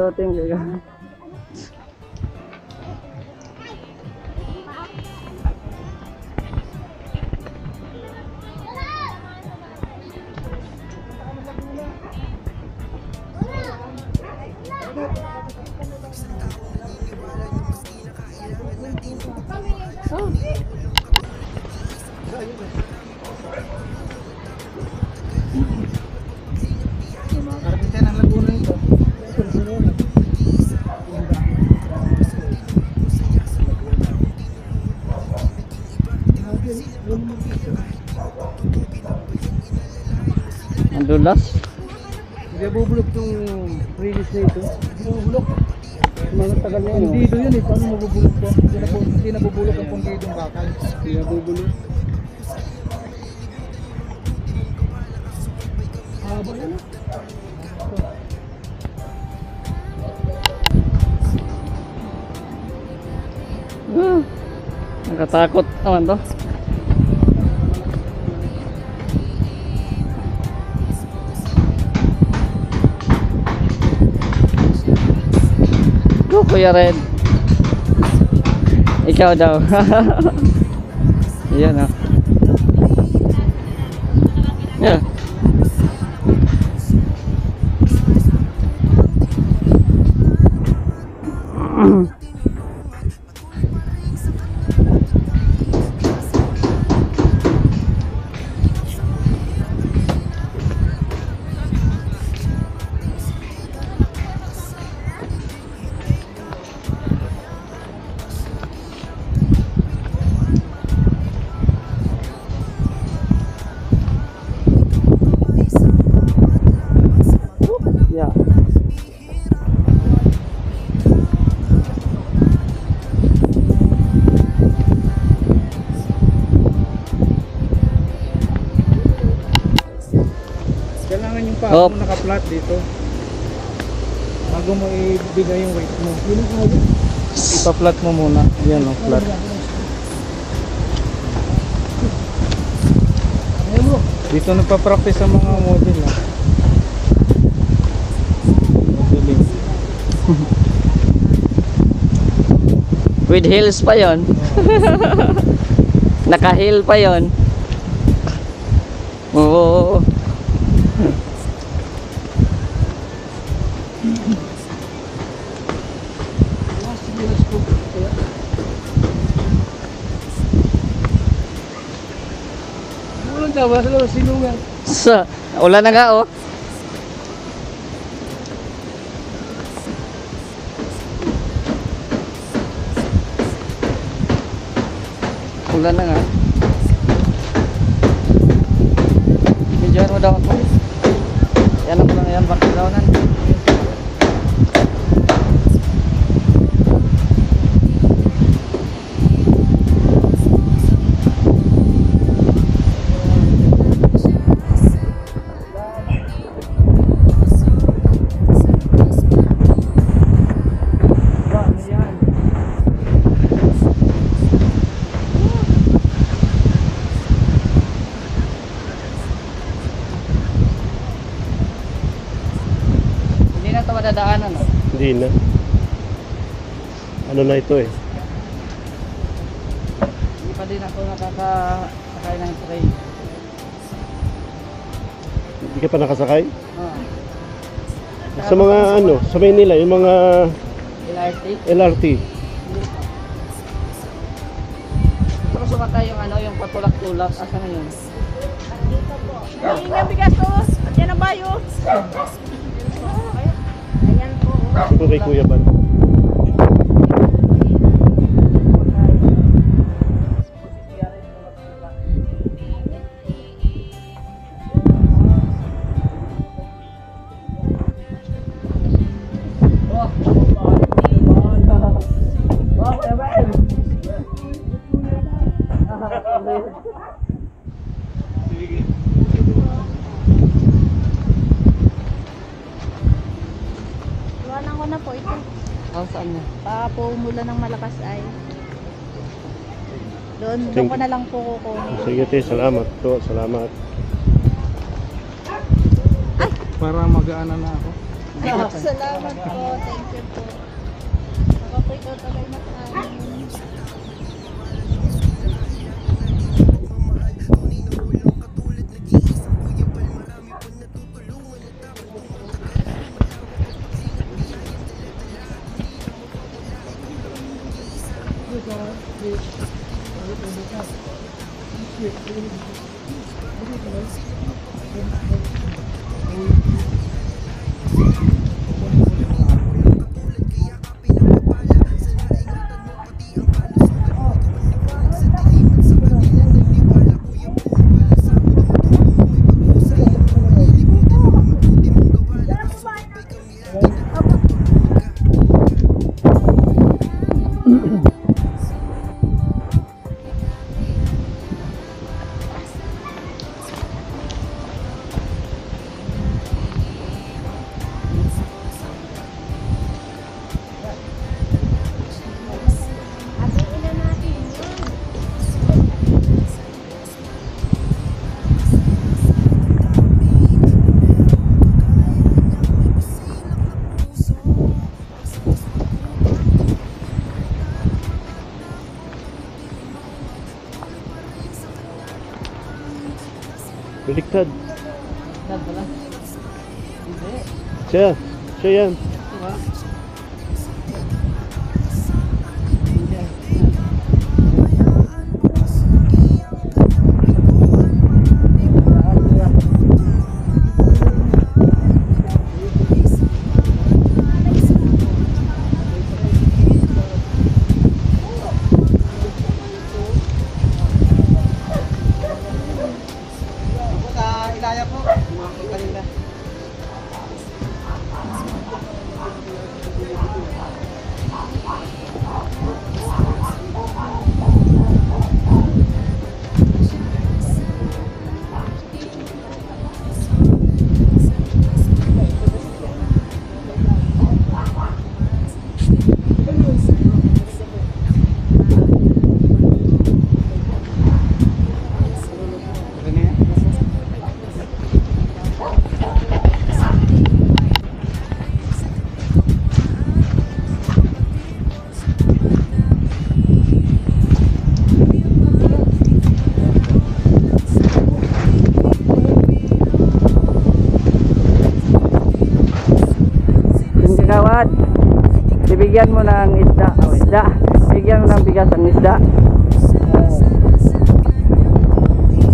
Shouting ka. Karpintan ng Laguna ito. Ang dulas. Hindi bubulok itong release na ito. Hindi bubulok. Mga tagal na yun. Pundido yun eh. Paano mabubulok to? Hindi nabubulok ang pundidong bakal. Hindi nabubulok. Haba yan ah. Nakatakot naman to. Go Kuya Red. Ikaw daw. Yan ah. Yeah. Yeah. Kailangan yung paa Hop. mo naka-flat dito. Bago mo ibigay yung weight mo. Ipa-flat mo muna. Yan o, flat. Dito nagpa-practice ang mga model ah. Modeling. With heels pa yon. Naka-heel pa yon. Oo. Ulan daw, wala sinungan. Sa ulan na nga oh. Ulan na nga. Medyoan mo daw ako. Yan ang lang yan, bakit daw nan. Hindi na ito madadaanan oh. Hindi na. Ano na ito eh? Hindi pa din ako nakakasakay ng train. Hindi ka pa nakasakay? Oh. Sa mga ano, sa Maynila, yung mga LRT. LRT. Pero sumakay yung ano, yung patulak-tulak. Asa na yun? Hindi nga bigas to. Yan ang bayo. Ayan po. Siguro kay Kuya Ban. Iwanan ko na po ito. Oh, saan na? Baka po umulan ng malakas ay. Doon ko na lang po kukunin. Sige te, salamat to, salamat. Para magaan na ako. Salamat po. Thank you po. Ako po ikaw tagay na kanin. Baliktad. Yan pala. Hindi. Siya. Siya yan. Diba? Ilaya po. Kanina. Kagawad, bibigyan mo ng isda, bigyan mo ng bigas ang isda.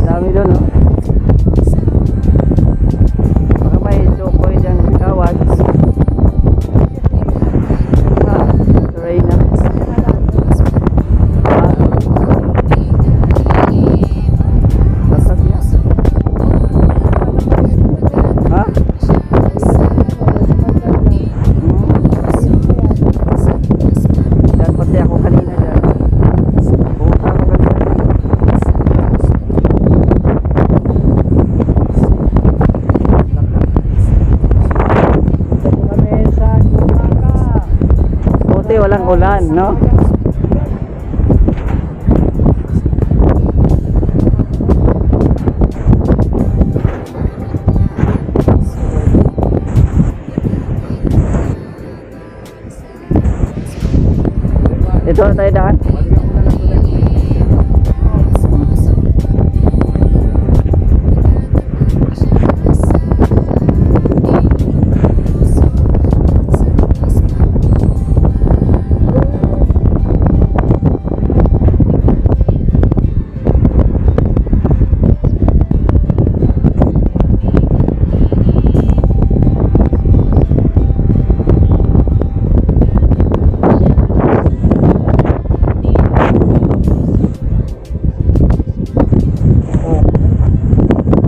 Dami doon, no? Baka may sukoy dyan, kagawad. Reyna. Basag niya. Ha? Yan pati ako kanina dyan. Pumunta ako kanina. Dito kami sa Kumaka. Buti walang ulan, no? Ito na tayo daan.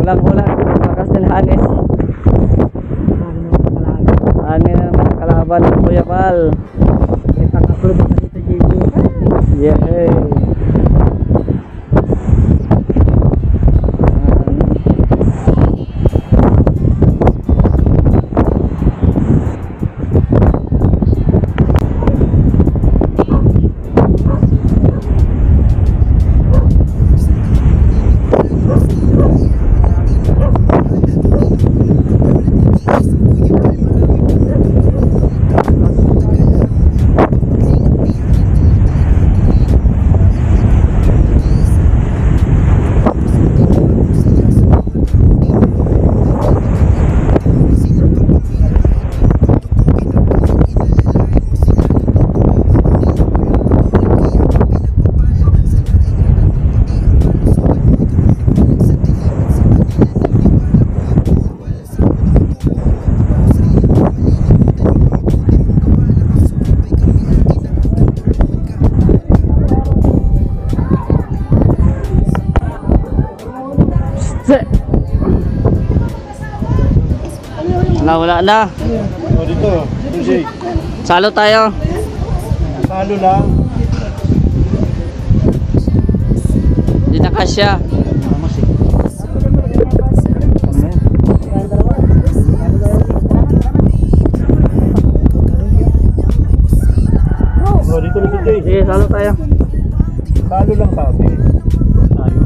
Ulang-ulang, lakas ng hangin. Hangin na naman, kalaban ng Kuya Pal. May pang-upload na dito, JB. Yay! Wala na. O dito, Jay. Salo tayo. Talo lang. Hindi na kasya. O dito na si Jay. Sige, salo tayo. Talo lang sabi. Tayo.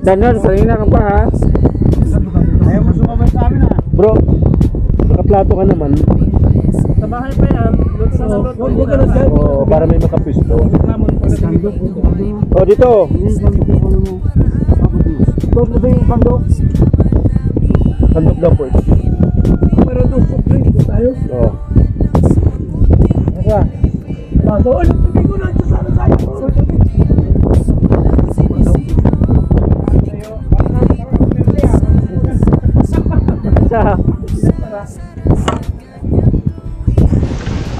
Danon, kanina ka pa ha. Ayaw mo sumabay sa amin ha. Bro, nakaplato ka naman. Sa bahay pa yan. O, para may makapwisto. O, dito. Kandok daw po. Pero doon sa drink ko tayo. O. Doon, tubig ko na ito sana tayo.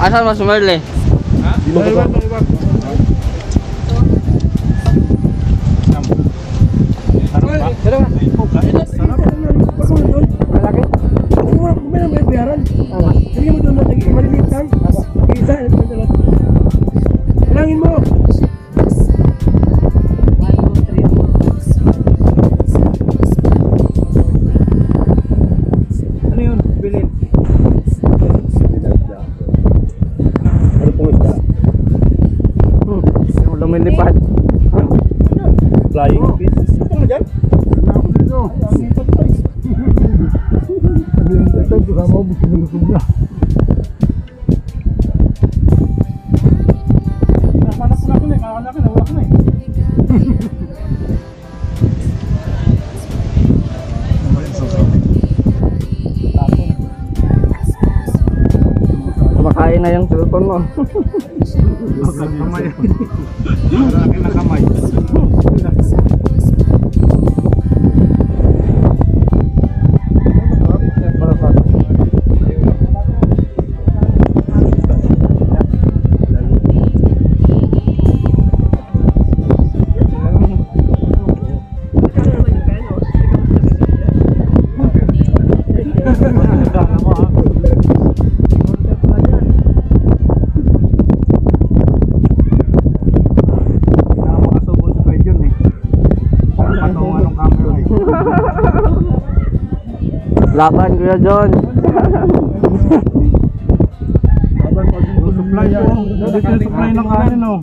Asan mas Merle? Di mo ba? Bilangin mo. Ano yun? Bilin. Ano pong isda? Yung lumilipad. Flying fish? Ito mo dyan? Kumakain na yung cellphone mo. Kamay. Marami na kamay. Laban Kuya John. Supply po. Dito yung supply ng kanin oh.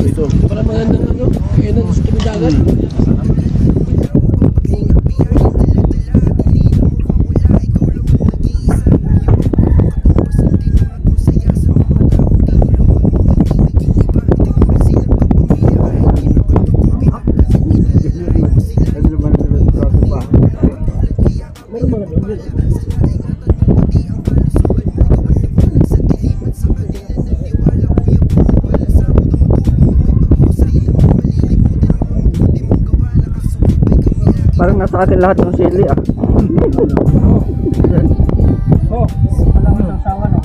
Ito. Para magandang ano, kainan sa kinidagan. Parang nasa atin lahat ng sili ah. Oh, alam mo ng sawa no.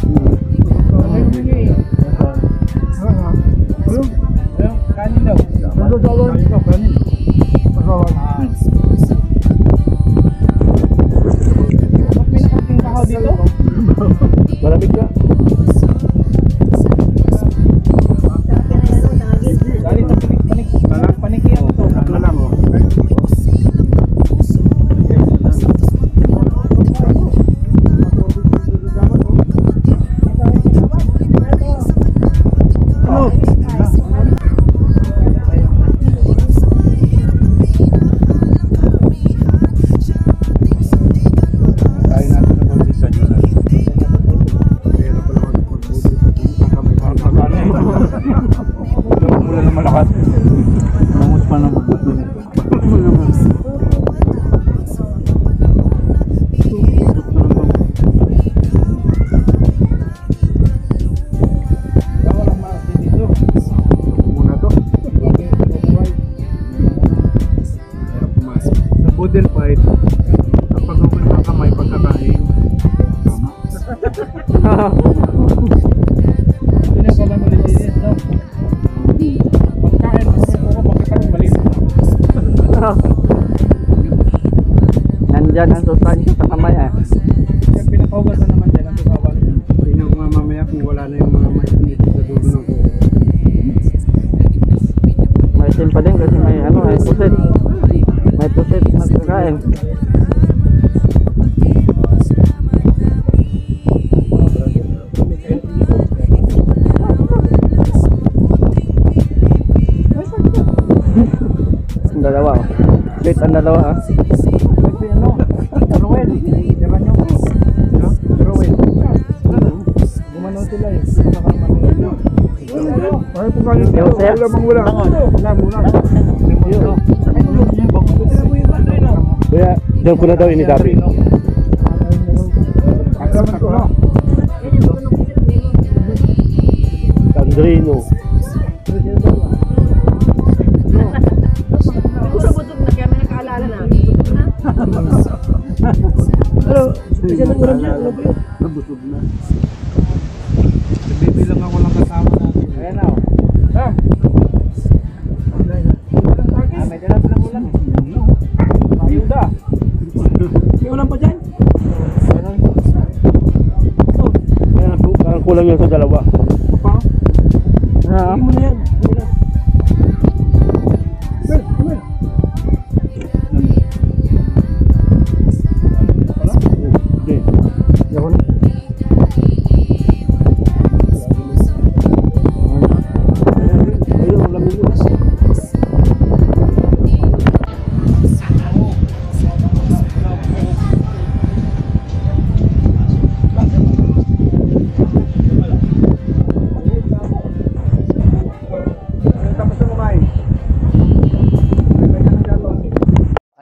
Kanin daw. Kanin. May nakating kahaw dito? Malamig ka? pa naman. Muna to. Sa budel fight, ang pag-open ng kamay pagkakain. Yun yung pala malinis, no? Pagkain, pagkakain, malinis na. Nandyan ang sustansya sa kamay eh. Yung pinapahugasan naman dyan, ang tukawan. Tingnan ko nga mamaya kung wala na yung mga mainit sa dulo ng kuko. May isim pa din kasi may ano may pusit. May pusit na kakain. Ang dalawa oh. Wait, ang dalawa ah. Kasi ano, Ruel, tira nyo ko. Ruel. Gumano sila eh. Ay, kung kayo Joseph. wala. Kaya, diyan ko na daw inidapi. Sandrino. Busog-busog na kaya may nakaalala na. Nabusog na. Bibilang ako lang kasama natin. Ayan na. May dala pa ng ulan. Ayuda. May ulan pa dyan? Kaya parang kulang yan sa dalawa. Ah. Mo na yan. Okay. Ayun, ang lamig yun.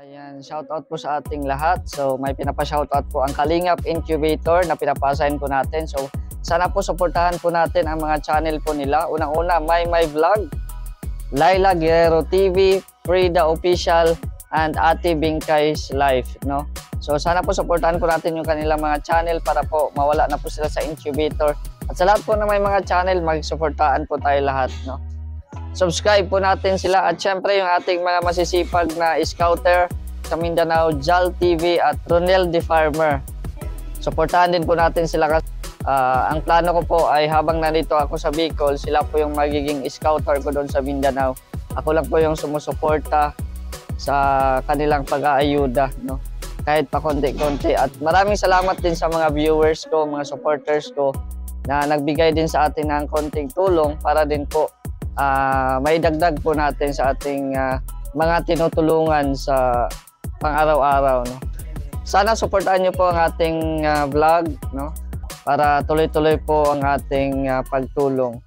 Ayan, shoutout po sa ating lahat. So, may pinapa-shoutout po ang Kalingap Incubator na pinapasahin po natin. So, sana po suportahan po natin ang mga channel po nila. Unang-una, My Vlog, Laila Guerrero TV, Frida Official, and Ate Bingkay's Life, no? So, sana po suportahan po natin yung kanilang mga channel para po mawala na po sila sa incubator. At sa lahat po na may mga channel, mag-suportahan po tayo lahat, no? Subscribe po natin sila at syempre yung ating mga masisipag na scouter sa Mindanao, Jal TV at Ronel the Farmer. Suportahan din po natin sila kasi ang plano ko po ay habang nandito ako sa Bicol, sila po yung magiging scouter ko doon sa Mindanao. Ako lang po yung sumusuporta sa kanilang pag-aayuda, no? Kahit pa konti-konti. At maraming salamat din sa mga viewers ko, mga supporters ko na nagbigay din sa atin ng konting tulong para din po may dagdag po natin sa ating mga tinutulungan sa pang-araw-araw, no? Sana suportahan niyo po ang ating vlog, no? Para tuloy-tuloy po ang ating pagtulong.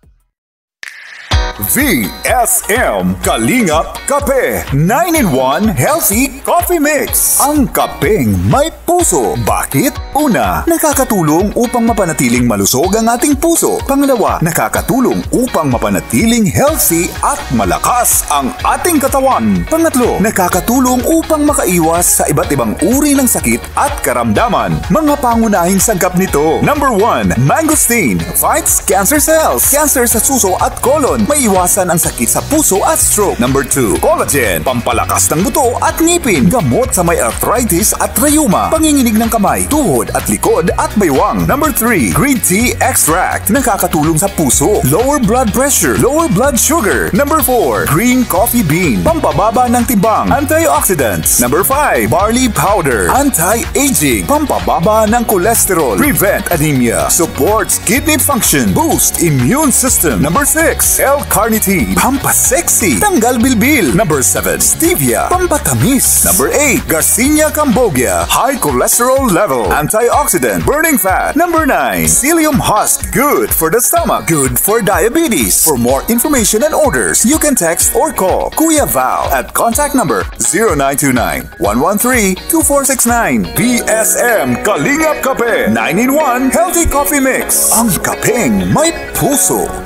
VSM Kalingap Kape 9-in-1 Healthy Coffee Mix. Ang kapeng may puso. Bakit? Una, nakakatulong upang mapanatiling malusog ang ating puso. Pangalawa, nakakatulong upang mapanatiling healthy at malakas ang ating katawan. Pangatlo, nakakatulong upang makaiwas sa iba't ibang uri ng sakit at karamdaman. Mga pangunahing sangkap nito. Number 1, mangosteen fights cancer cells. Cancer sa suso at colon. May iwasan ang sakit sa puso at stroke. Number 2, collagen, pampalakas ng buto at ngipin, gamot sa may arthritis at rheuma, panginginig ng kamay, tuhod at likod at baywang. Number 3, green tea extract, nakakatulong sa puso, lower blood pressure, lower blood sugar. Number 4, green coffee bean, pampababa ng timbang, antioxidants. Number 5, barley powder, anti-aging, pampababa ng cholesterol, prevent anemia, supports kidney function, boost immune system. Number 6, L-carnitine, pampasexy, tanggal bilbil. Number 7, stevia, pampatamis. Number 8, Garcinia cambogia, high cholesterol level, anti antioxidant, burning fat. Number 9, psyllium husk, good for the stomach, good for diabetes. For more information and orders, you can text or call Kuya Val at contact number 0929-113-2469. BSM Kalingap Kape 9-in-1 Healthy Coffee Mix. Ang kapeng may puso.